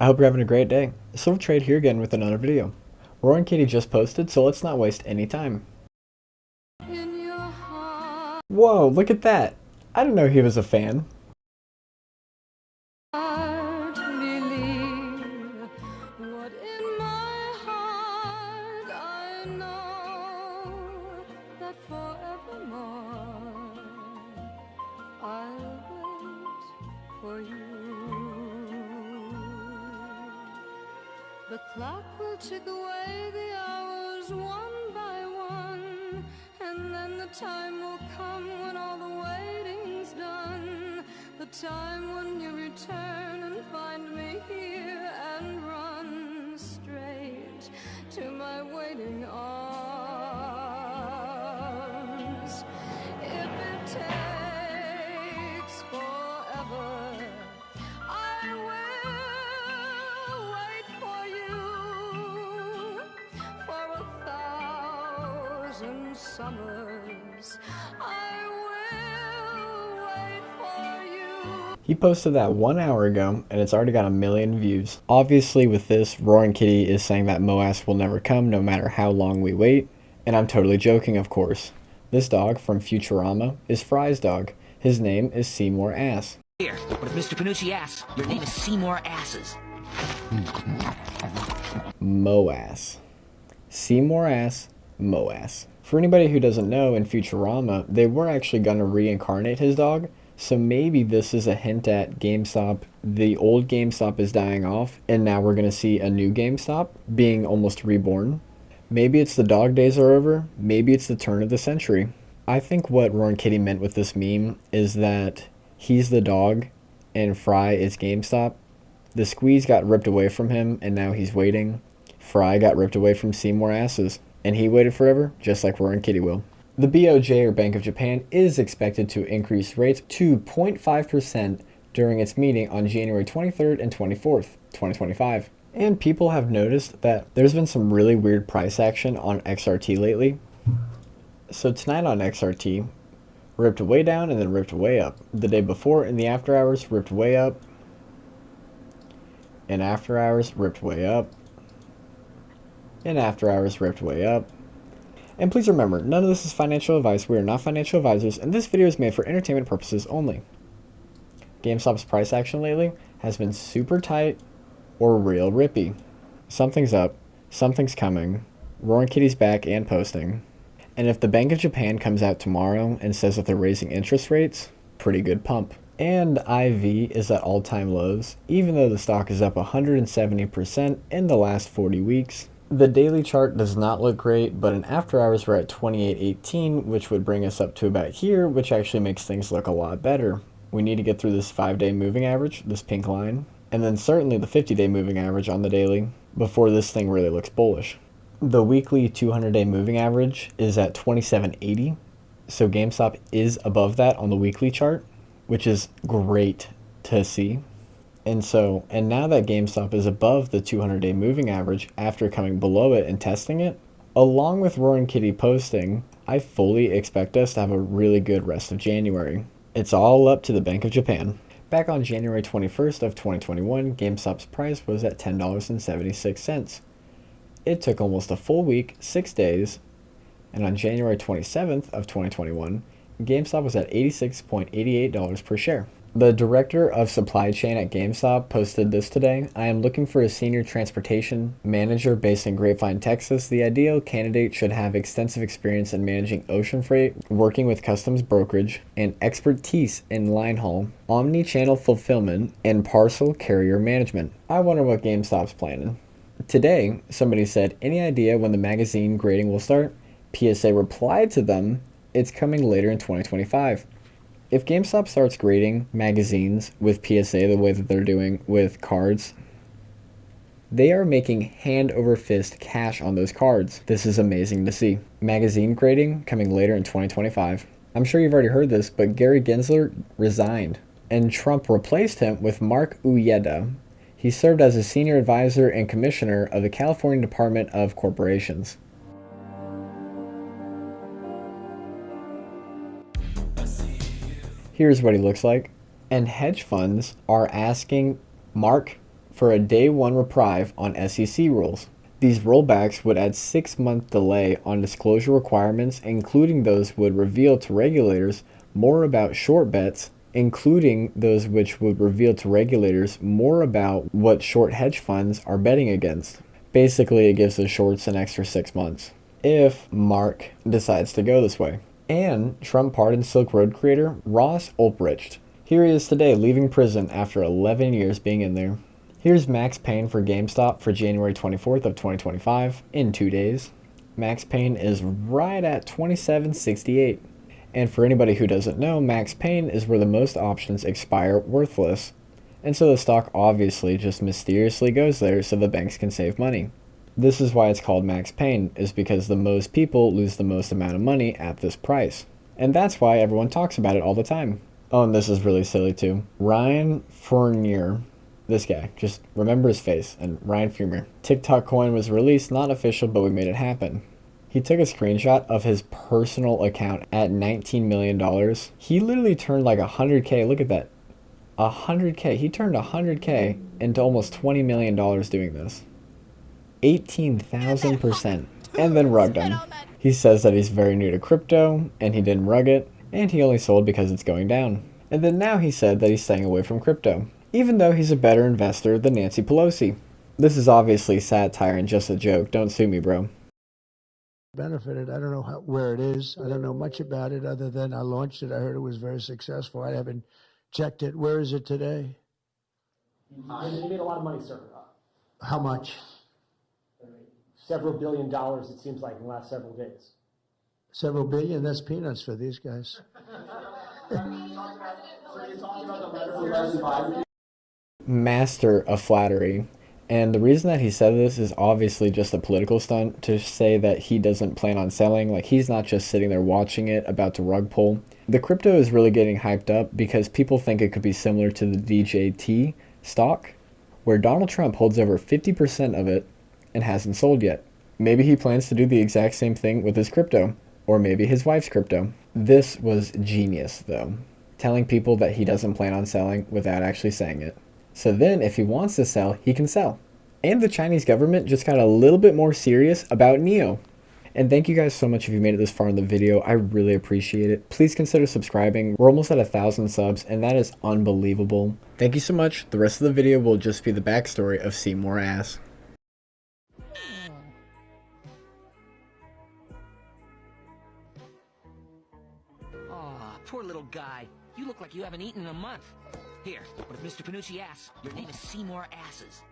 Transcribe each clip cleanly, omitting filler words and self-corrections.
I hope you're having a great day. Silver Trade here again with another video. RoaringKitty just posted, so let's not waste any time. Whoa, look at that! I didn't know he was a fan. The clock will tick away the hours one by one, and then the time will come when all the waiting's done. The time when you return and find me here and run straight to my waiting arms. If it takes forever, I will wait for you for 1,000 summers. I will wait for you. He posted that 1 hour ago, and it's already got 1 million views. Obviously with this, RoaringKitty is saying that MOASS will never come no matter how long we wait. And I'm totally joking, of course. This dog from Futurama is Fry's dog. His name is Seymour Ass. Here, but if Mr. Panucci asks, your name is Seymour Asses. MOASS. Seymour Ass, MOASS. For anybody who doesn't know, in Futurama, they were actually going to reincarnate his dog, so maybe this is a hint at GameStop. The old GameStop is dying off, and now we're going to see a new GameStop being almost reborn. Maybe it's the dog days are over, maybe it's the turn of the century. I think what RoaringKitty meant with this meme is that he's the dog and Fry is GameStop. The squeeze got ripped away from him and now he's waiting. Fry got ripped away from Seymour Asses and he waited forever, just like RoaringKitty will. The BOJ, or Bank of Japan, is expected to increase rates to 0.5% during its meeting on January 23rd and 24th, 2025. And people have noticed that there's been some really weird price action on XRT lately. So tonight on XRT, ripped way down and then ripped way up. The day before in the after hours, ripped way up. And after hours, ripped way up. And after hours, ripped way up. And please remember, none of this is financial advice. We are not financial advisors, and this video is made for entertainment purposes only. GameStop's price action lately has been super tight or real rippy. Something's up, something's coming. RoaringKitty's back and posting. And if the Bank of Japan comes out tomorrow and says that they're raising interest rates, pretty good pump. And IV is at all-time lows, even though the stock is up 170% in the last 40 weeks. The daily chart does not look great, but in after hours we're at 28.18, which would bring us up to about here, which actually makes things look a lot better. We need to get through this 5-day moving average, this pink line, and then certainly the 50-day moving average on the daily before this thing really looks bullish. The weekly 200-day moving average is at 27.80, so GameStop is above that on the weekly chart, which is great to see. And now that GameStop is above the 200-day moving average after coming below it and testing it, along with RoaringKitty posting, I fully expect us to have a really good rest of January. It's all up to the Bank of Japan. Back on January 21st of 2021, GameStop's price was at $10.76. It took almost a full week, 6 days, and on January 27th of 2021, GameStop was at $86.88 per share. The director of supply chain at GameStop posted this today. I am looking for a senior transportation manager based in Grapevine, Texas. The ideal candidate should have extensive experience in managing ocean freight, working with customs brokerage, and expertise in line haul, omni-channel fulfillment, and parcel carrier management. I wonder what GameStop's planning. Today, somebody said, any idea when the magazine grading will start? PSA replied to them, it's coming later in 2025. If GameStop starts grading magazines with PSA the way that they're doing with cards, they are making hand over fist cash on those cards. This is amazing to see. Magazine grading coming later in 2025. I'm sure you've already heard this, but Gary Gensler resigned, and Trump replaced him with Mark Uyeda. He served as a senior advisor and commissioner of the California Department of Corporations. Here's what he looks like. And hedge funds are asking Mark for a day one reprieve on SEC rules. These rollbacks would add 6-month delay on disclosure requirements, including those would reveal to regulators more about short bets, including those which would reveal to regulators more about what short hedge funds are betting against. Basically, it gives the shorts an extra 6 months, if Mark decides to go this way. And Trump pardoned Silk Road creator Ross Ulbricht. Here he is today, leaving prison after 11 years being in there. Here's Max Payne for GameStop for January 24th of 2025, in 2 days. Max Payne is right at $27.68. And for anybody who doesn't know, Max Payne is where the most options expire worthless. And so the stock obviously just mysteriously goes there so the banks can save money. This is why it's called Max Payne, is because the most people lose the most amount of money at this price. And that's why everyone talks about it all the time. Oh, and this is really silly too. Ryan Fournier. This guy, just remember his face, and Ryan Fumer. TikTok coin was released, not official, but we made it happen. He took a screenshot of his personal account at $19 million. He literally turned like 100K, look at that. 100K, he turned 100K into almost $20 million doing this. 18,000%. And then rugged him. He says that he's very new to crypto, and he didn't rug it, and he only sold because it's going down. And then now he said that he's staying away from crypto, even though he's a better investor than Nancy Pelosi. This is obviously satire and just a joke. Don't sue me, bro. Benefited. I don't know where it is. I don't know much about it other than I launched it. I heard it was very successful. I haven't checked it. Where is it today? It made a lot of money, sir. How much? Several $1 billion, it seems like, in the last several days. Several billion? That's peanuts for these guys. Master of flattery. And the reason that he said this is obviously just a political stunt to say that he doesn't plan on selling. Like, he's not just sitting there watching it, about to rug pull. The crypto is really getting hyped up because people think it could be similar to the DJT stock, where Donald Trump holds over 50% of it and hasn't sold yet. Maybe he plans to do the exact same thing with his crypto, or maybe his wife's crypto. This was genius, though, telling people that he doesn't plan on selling without actually saying it. So then, if he wants to sell, he can sell. And the Chinese government just got a little bit more serious about NEO. And thank you guys so much if you made it this far in the video. I really appreciate it. Please consider subscribing. We're almost at 1,000 subs, and that is unbelievable. Thank you so much. The rest of the video will just be the backstory of Seymour Ass. Aw, poor little guy. You look like you haven't eaten in a month. Here, but if Mr. Panucci asks, your name is Seymour Asses.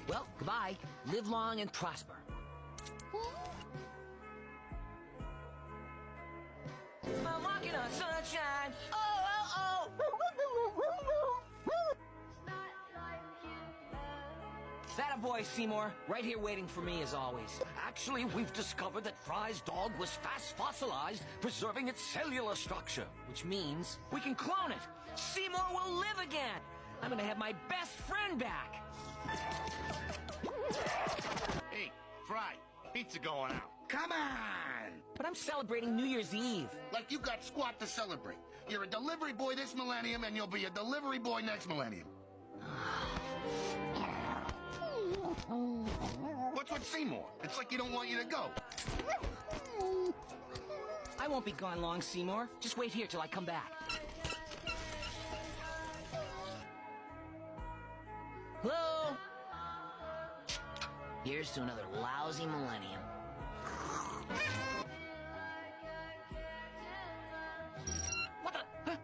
Well, goodbye. Live long and prosper. I'm walking on sunshine. Oh, oh, oh. That a boy, Seymour. Right here waiting for me as always. Actually, we've discovered that Fry's dog was fast fossilized, preserving its cellular structure. Which means we can clone it. Seymour will live again. I'm gonna have my best friend back. Hey, Fry, pizza going out. Come on! But I'm celebrating New Year's Eve. Like you got squat to celebrate. You're a delivery boy this millennium, and you'll be a delivery boy next millennium. What's with Seymour? It's like he don't want you to go. I won't be gone long, Seymour. Just wait here till I come back. Hello? Here's to another lousy millennium. What the?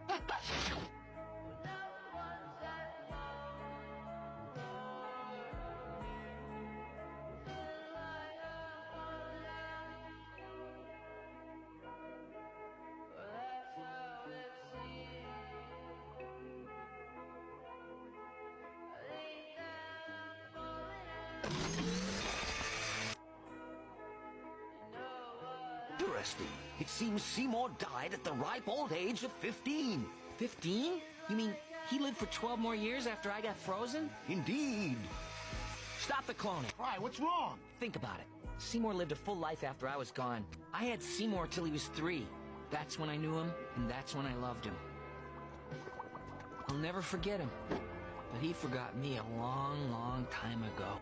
Interesting. It seems Seymour died at the ripe old age of 15. 15? You mean he lived for 12 more years after I got frozen? Indeed. Stop the cloning. Fry, what's wrong? Think about it. Seymour lived a full life after I was gone. I had Seymour till he was 3. That's when I knew him, and that's when I loved him. I'll never forget him. but he forgot me a long, long time ago.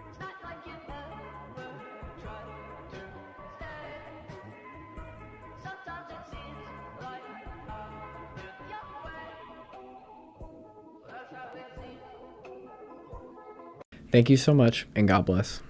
It's not like you ever try to stay. Sometimes it seems like I'm in your way. That's how it seems. Thank you so much, and God bless.